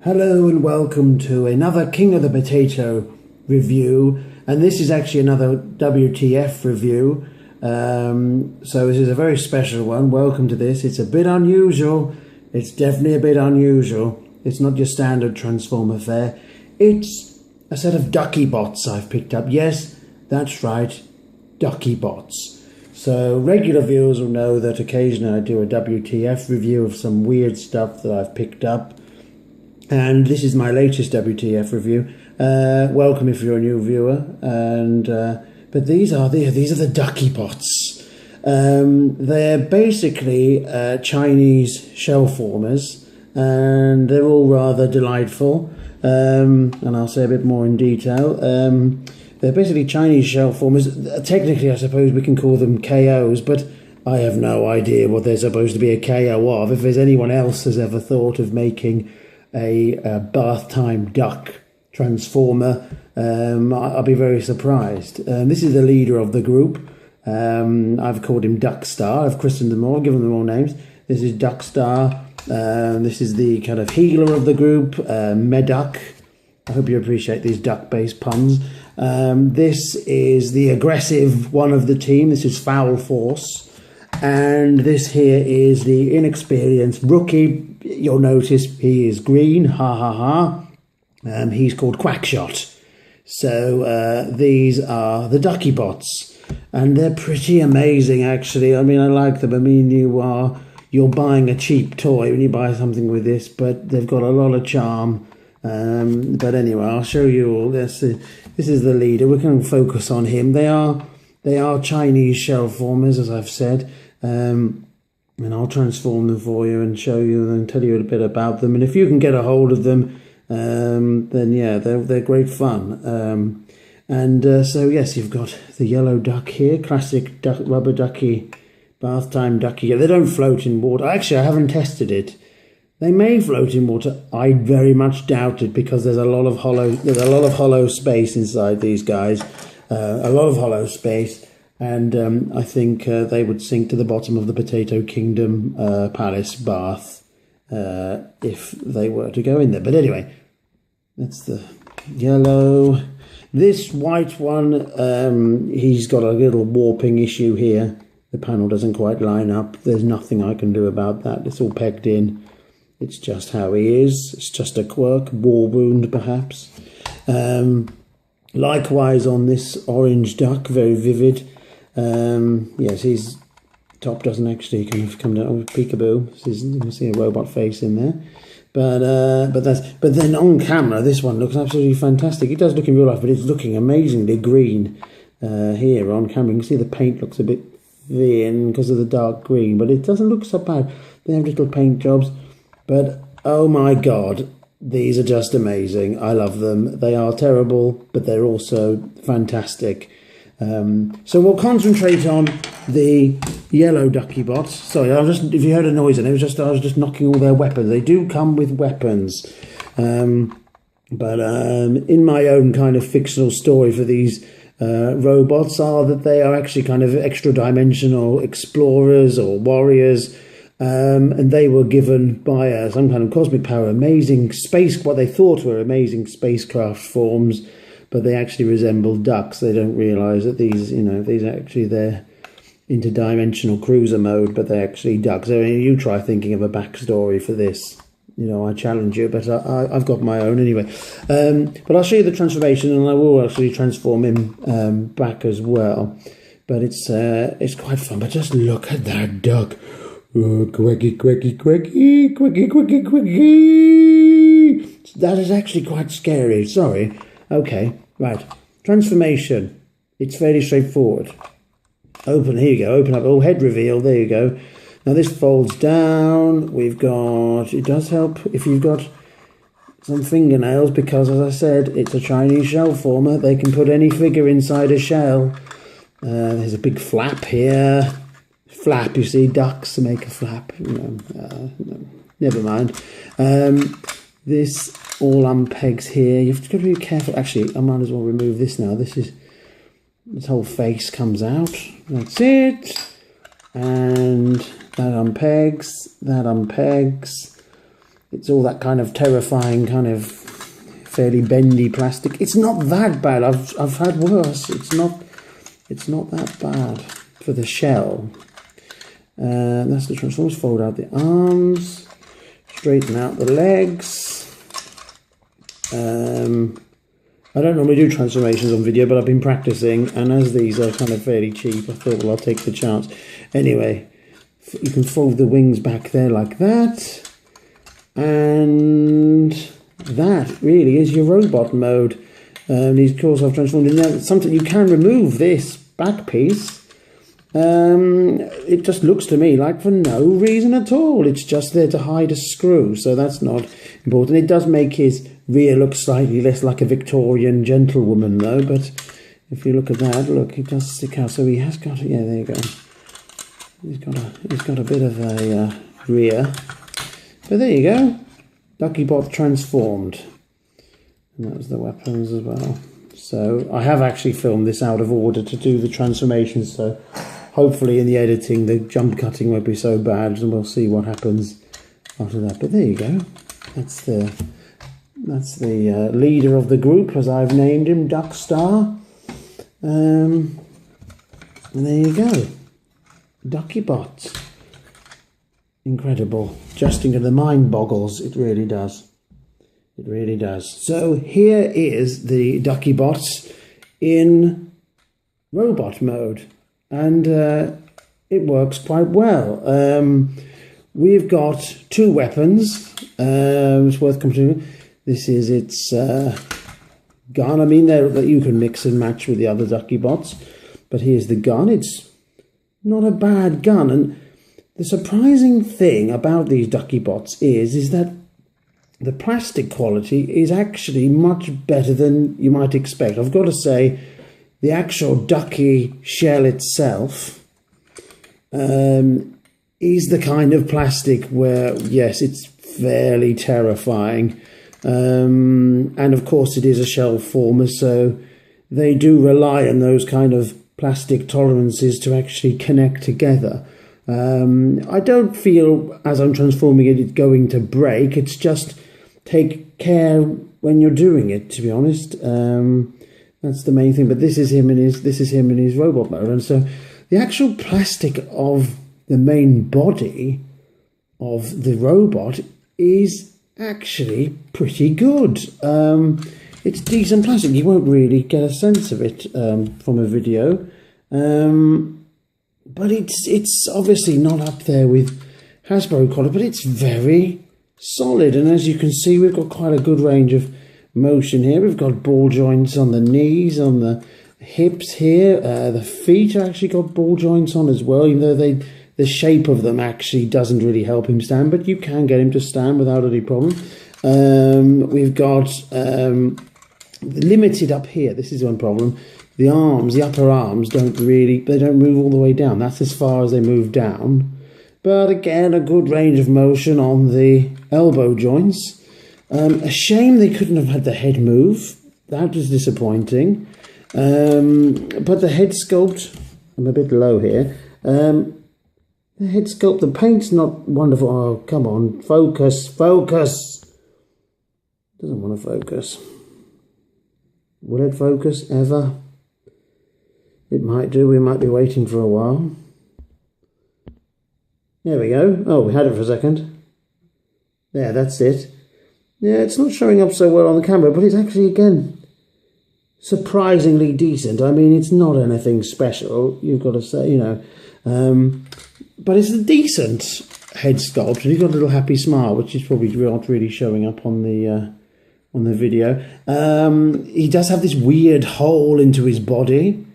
Hello and welcome to another King of the Potato review, and this is actually another WTF review, so this is a very special one. Welcome to this. It's a bit unusual. It's definitely a bit unusual. It's not your standard Transformer fare. It's a set of Duckie bots I've picked up. Yes, that's right, Duckie bots. So regular viewers will know that occasionally I do a WTF review of some weird stuff that I've picked up. And this is my latest WTF review. Welcome if you're a new viewer. And but these are the Duckie bots. They're basically Chinese shell formers, and they're all rather delightful. And I'll say a bit more in detail. They're basically Chinese shell formers. Technically, I suppose we can call them KOs, but I have no idea what they're supposed to be a KO of. If there's anyone else has ever thought of making a bath time duck transformer, I'll be very surprised. This is the leader of the group. I've called him Duckstar. I've christened them all, given them all names. This is Duckstar. This is the kind of healer of the group, Meduck. I hope you appreciate these duck-based puns. This is the aggressive one of the team. This is Foul Force. And this here is the inexperienced rookie. You'll notice he is green, ha ha ha. He's called Quackshot. So these are the Duckie bots, and they're pretty amazing actually. I mean, I like them. I mean, you're buying a cheap toy when you buy something with this, but they've got a lot of charm. But anyway, I'll show you all this. This is the leader. We're going to focus on him. They are Chinese shell formers, as I've said. And I'll transform them for you and show you and tell you a bit about them. And if you can get a hold of them, then yeah, they're great fun. So yes, you've got the yellow duck here, classic rubber ducky, bath time ducky. Yeah, they don't float in water. Actually, I haven't tested it. They may float in water. I very much doubt it, because there's a lot of hollow space inside these guys. A lot of hollow space. And I think they would sink to the bottom of the Potato Kingdom Palace bath if they were to go in there. But anyway, that's the yellow. This white one, he's got a little warping issue here. The panel doesn't quite line up. There's nothing I can do about that. It's all pegged in. It's just how he is. It's just a quirk, war wound perhaps. Likewise on this orange duck, very vivid. Yes, his top doesn't actually kind of come down with peekaboo. You can see a robot face in there, but then on camera this one looks absolutely fantastic. It does look in real life, but it's looking amazingly green here on camera. You can see the paint looks a bit thin because of the dark green, but it doesn't look so bad. They have little paint jobs, but oh my god, these are just amazing. I love them. They are terrible, but they're also fantastic. So we'll concentrate on the yellow Duckie bots. Sorry, if you heard a noise, and I was just knocking all their weapons. They do come with weapons, but in my own kind of fictional story for these robots are that they are actually kind of extra-dimensional explorers or warriors, and they were given by some kind of cosmic power what they thought were amazing spacecraft forms. But they actually resemble ducks. They don't realise that these actually they're interdimensional cruiser mode, but they're actually ducks. I mean, you try thinking of a backstory for this. I challenge you, but I've got my own anyway. But I'll show you the transformation, and I will actually transform him back as well. But it's quite fun. But just look at that duck. Oh, quacky, quacky, quacky, quacky, quacky, quacky. That is actually quite scary. Sorry. Okay, right. Transformation. It's fairly straightforward. Here you go. Open up. Oh, head reveal. There you go. Now this folds down. It does help if you've got some fingernails, because as I said, it's a Chinese shell former. They can put any figure inside a shell. There's a big flap here. Flap, you see, ducks make a flap. No, never mind. This all unpegs here. You've got to be careful. Actually, I might as well remove this now. This whole face comes out. That's it. And that unpegs. it's all that kind of terrifying, kind of fairly bendy plastic. It's not that bad. I've had worse. It's not that bad for the shell. That's the Transformers. Fold out the arms, straighten out the legs. I don't normally do transformations on video, but I've been practicing, and as these are kind of fairly cheap, I thought, well, I'll take the chance. Anyway, you can fold the wings back there like that, and that really is your robot mode. These cores I've transformed in. Now, something you can remove this back piece. It just looks to me like for no reason at all. It's just there to hide a screw, so that's not important. It does make his rear look slightly less like a Victorian gentlewoman, though. But if you look at that, look, it does stick out. So he has got, yeah, there you go. He's got a bit of a rear. But there you go, Duckiebot transformed, and that was the weapons as well. So I have actually filmed this out of order to do the transformations, so hopefully in the editing the jump cutting won't be so bad, and we'll see what happens after that. But there you go. That's the leader of the group, as I've named him, Duckstar. And there you go, Duckiebot. Incredible. Just into the mind boggles. It really does. It really does. So here is the Duckiebot in robot mode, and it works quite well. We've got two weapons. It's worth coming to. This is its gun. I mean, that you can mix and match with the other Duckiebots, but here's the gun. It's not a bad gun, and the surprising thing about these Duckiebots is that the plastic quality is actually much better than you might expect. I've got to say, the actual Duckie shell itself is the kind of plastic where, yes, it's fairly terrifying. And of course it is a shell former, so they do rely on those kind of plastic tolerances to actually connect together. I don't feel, as I'm transforming it, it's going to break. It's just take care when you're doing it, to be honest. That's the main thing. But this is him in his robot mode, and so the actual plastic of the main body of the robot is actually pretty good. It's decent plastic. You won't really get a sense of it from a video, but it's obviously not up there with Hasbro quality, but it's very solid. And as you can see, we've got quite a good range of motion here. We've got ball joints on the knees, on the hips here. The feet are actually got ball joints on as well, even though the shape of them actually doesn't really help him stand, but you can get him to stand without any problem. We've got limited up here. This is one problem. The arms, the upper arms, they don't move all the way down. That's as far as they move down. But again, a good range of motion on the elbow joints. A shame they couldn't have had the head move. That was disappointing. But the head sculpt, I'm a bit low here. The head sculpt, the paint's not wonderful. Oh, come on, focus. Doesn't want to focus. Will it focus ever? It might do. We might be waiting for a while. There we go. Oh, we had it for a second. There, that's it. Yeah, it's not showing up so well on the camera, but it's actually, again, surprisingly decent. I mean, it's not anything special, you've got to say, you know. But it's a decent head sculpt, and he's got a little happy smile, which is probably not really showing up on the video. He does have this weird hole into his body,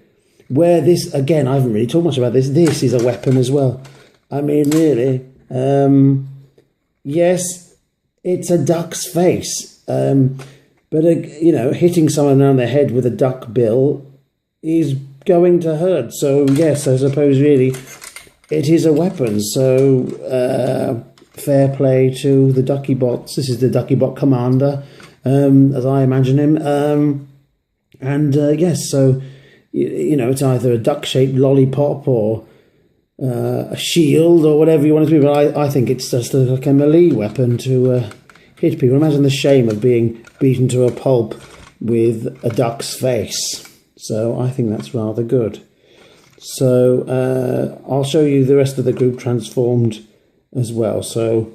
where this, again, I haven't really talked much about this. This is a weapon as well. I mean, really. Yes, it's a duck's face. But, you know, hitting someone around the head with a duck bill is going to hurt. So, yes, I suppose, really, it is a weapon. So, fair play to the Duckiebots. This is the Duckiebot commander, as I imagine him. Yes, so, you know, it's either a duck-shaped lollipop or a shield or whatever you want it to be. But I think it's just like a melee weapon to hit people. Imagine the shame of being beaten to a pulp with a duck's face. So I think that's rather good. So I'll show you the rest of the group transformed as well. So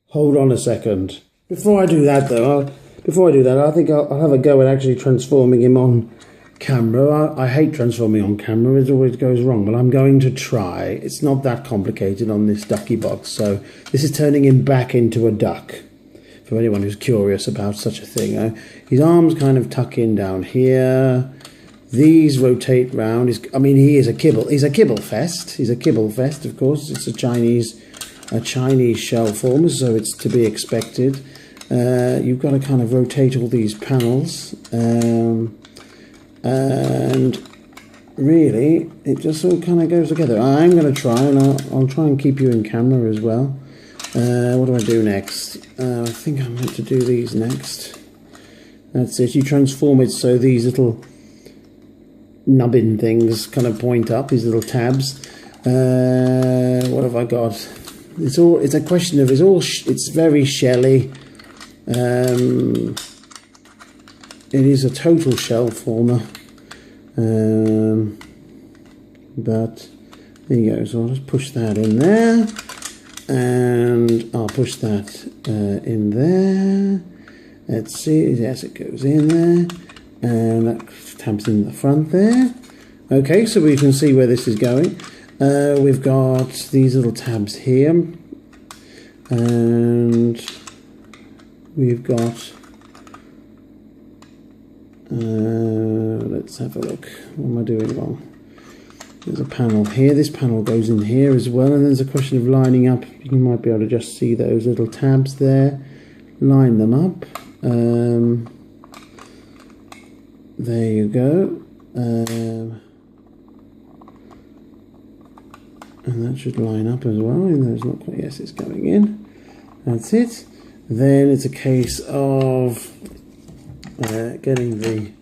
hold on a second. Before I do that though, I think I'll have a go at actually transforming him on camera. I hate transforming on camera, it always goes wrong, but I'm going to try. It's not that complicated on this Duckie box. So this is turning him back into a duck, for anyone who's curious about such a thing. His arms kind of tuck in down here. These rotate round. He is a kibble. He's a kibble fest. He's a kibble fest, of course. It's a Chinese shell form, so it's to be expected. You've got to kind of rotate all these panels, and really, it just all kind of goes together. I'm going to try, and I'll try and keep you in camera as well. What do I do next? I think I'm meant to do these next. That's it. You transform it so these little nubbin things kind of point up, these little tabs. What have I got? It's a question of it's very shelly. It is a total shell former. But there you go. So I'll just push that in there, and I'll push that in there. Let's see. Yes, it goes in there. And that tabs in the front there. Okay, so we can see where this is going. We've got these little tabs here, and we've got let's have a look. What am I doing wrong? There's a panel here. This panel goes in here as well, and there's a question of lining up. You might be able to just see those little tabs there. Line them up. There you go. And that should line up as well. Even though it's not quite. Yes, it's going in. That's it. Then it's a case of getting the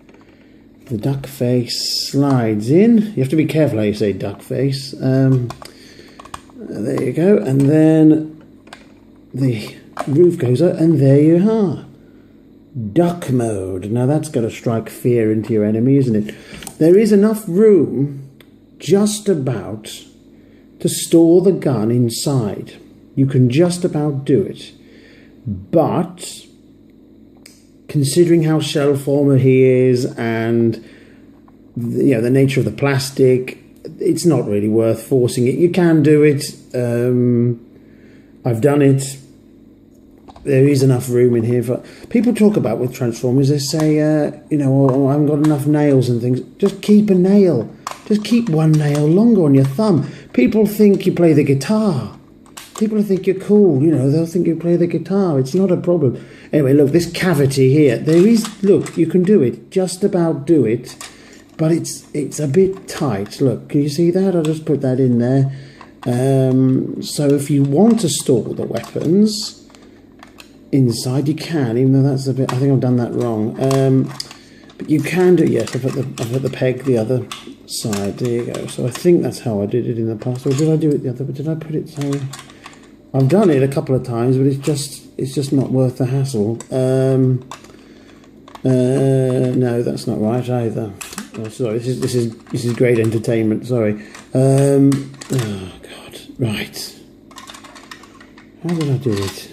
duck face slides in. You have to be careful how you say duck face. There you go. And then the roof goes up, and there you are. Duck mode. Now that's got to strike fear into your enemy, isn't it? There is enough room just about to store the gun inside. You can just about do it. But considering how shell former he is, and the nature of the plastic, it's not really worth forcing it. You can do it. I've done it. There is enough room in here for people talk about with Transformers. They say, I haven't got enough nails and things. Just keep a nail. Just keep one nail longer on your thumb. People think you play the guitar. People think you're cool. They'll think you play the guitar. It's not a problem. Anyway, look, this cavity here. Look, you can do it. Just about do it. But it's a bit tight. Look, can you see that? I'll just put that in there. So if you want to store the weapons inside, you can, even though that's a bit, I think I've done that wrong. But you can do, yes, I've put the peg the other side. There you go. So I think that's how I did it in the past. Or did I do it the other, but did I put it so? I've done it a couple of times, but it's just not worth the hassle. No, that's not right either. Oh, sorry, this is great entertainment. Sorry. Oh God. Right. How did I do it?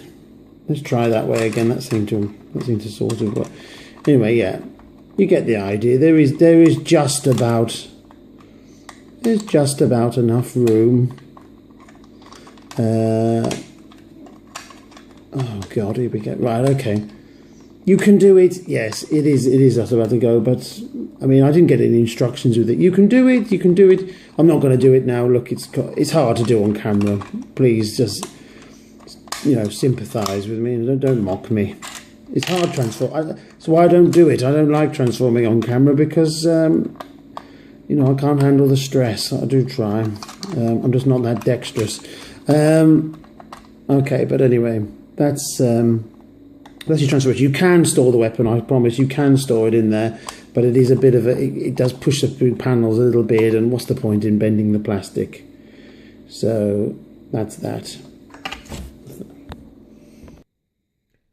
Let's try that way again. That seemed to sort of work. Anyway, yeah, you get the idea. There is just about enough room. Oh God, here we go. Right, okay. You can do it. Yes, it is just about to go. But I mean, I didn't get any instructions with it. You can do it. You can do it. I'm not going to do it now. Look, it's hard to do on camera. Please just sympathise with me and don't mock me. It's hard to transform. That's why I don't do it. I don't like transforming on camera because I can't handle the stress. I do try. I'm just not that dexterous. Okay, but anyway, that's your transfer. You can store the weapon, I promise. You can store it in there, but it is a bit of it does push the panels a little bit, and what's the point in bending the plastic? So that's that.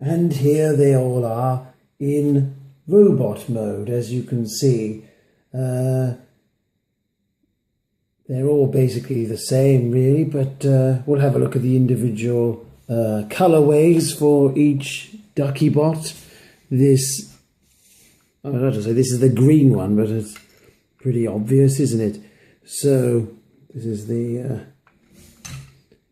And here they all are in robot mode, as you can see. They're all basically the same, really, but we'll have a look at the individual colorways for each Duckie bot. This, I don't know how to say, this is the green one, but it's pretty obvious, isn't it? So this is the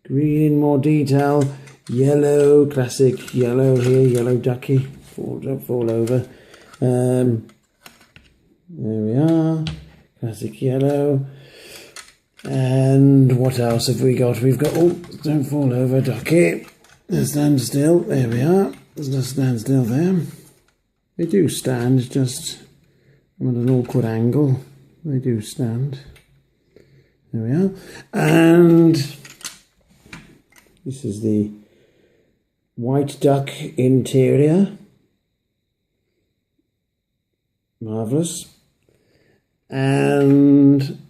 green in more detail, yellow, classic yellow here, yellow Duckie, fall over. There we are, classic yellow. And what else have we got? We've got, oh, don't fall over, Duckie. Stand still, there we are. Just stand still there. They do stand, just at an awkward angle. They do stand. There we are. And this is the white duck interior. Marvellous. And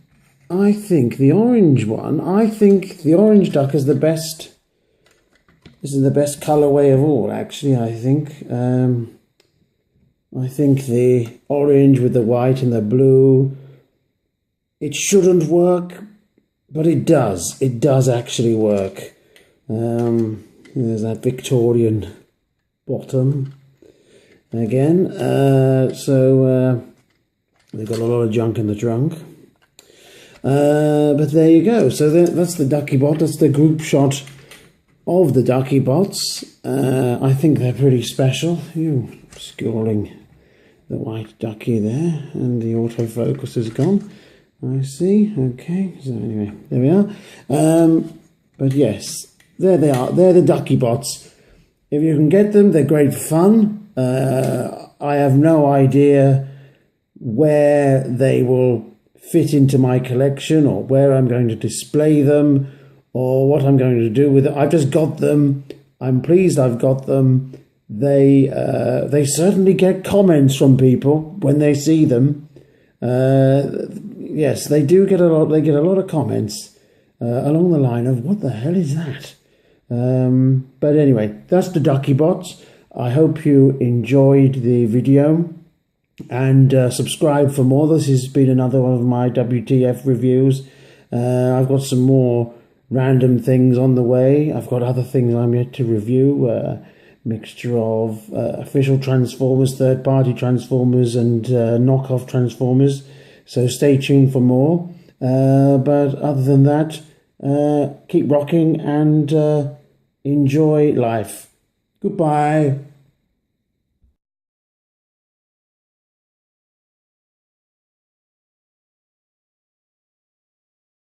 I think the orange one, I think the orange duck is the best. This is the best colourway of all, actually, I think. I think the orange with the white and the blue, it shouldn't work, but it does. It does actually work. There's that Victorian bottom again. They've got a lot of junk in the trunk. But there you go. So that's the Duckie bot. That's the group shot of the Duckie bots. I think they're pretty special. You scrolling the white Duckie there, and the autofocus is gone. I see. Okay. So anyway, there we are. But yes, there they are. They're the Duckie bots. If you can get them, they're great fun. I have no idea where they will fit into my collection, or where I'm going to display them, or what I'm going to do with it. I've just got them. I'm pleased I've got them. They certainly get comments from people when they see them. Yes, they do get a lot. They get a lot of comments along the line of, what the hell is that? But anyway, that's the Duckie bots. I hope you enjoyed the video, and subscribe for more. This has been another one of my WTF reviews. I've got some more random things on the way. I've got other things I'm yet to review. Mixture of official Transformers, third-party Transformers, and knockoff Transformers. So stay tuned for more. But other than that, keep rocking and enjoy life. Goodbye.